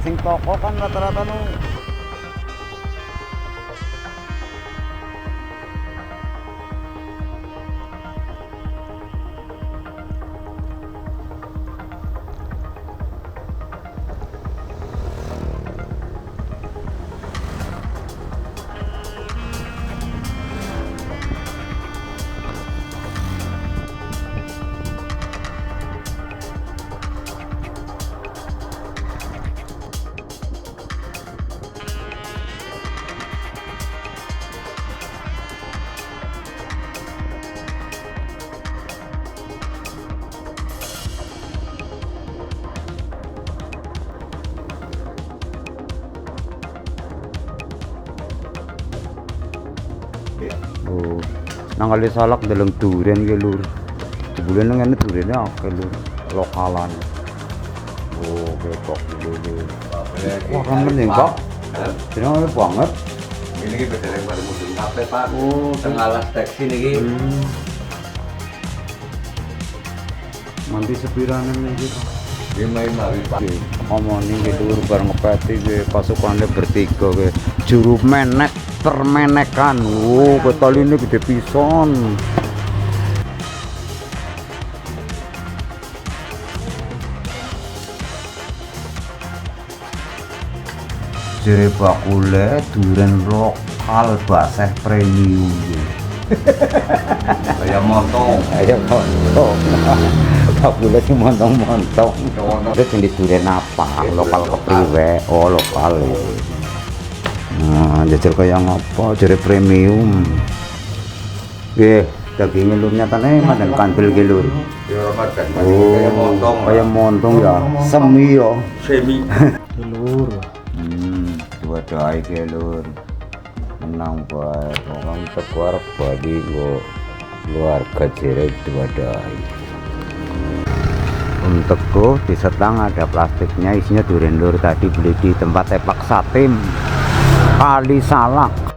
sing toko kan rata-rata nu nang Kalisalak dalam durian ke lur. Sebulan nang ngene duriane akeh lur, lokalan. Oh, kok dulu. Wah, kan ning, Pak. Jenenge banget. Ini ki bedeleng pada musim kafe, Pak. Oh, tengalas teksi niki. Nanti sepiranan iki, Pak. 5.000, Pak. Ngomongin gitu lur bareng ngepeti ke pasukannya bertiga ke juru menek permenekan. Oh, betul ini gede pisan. Jere bakule durian lokal basah premium. Kayak montong. Ayo montong. Bakule sing montong-montong. Terus yang durian apa? Lokal kepriwe? Oh, lokal. Nah, jajal kayak ngapa? Jere premium. Nggih, dagingnya lur nyatane madan kandel ki lur. Ya madan Kayak montong. Kayak montong ya. Semi ya. Semi. Lur. Dua dai ke lur. Menang bae. Wong teguar bali kok keluarga jere dua dai. Untuk di setang ada plastiknya isinya durian lur tadi beli di tempat tepak satim Kalisalak.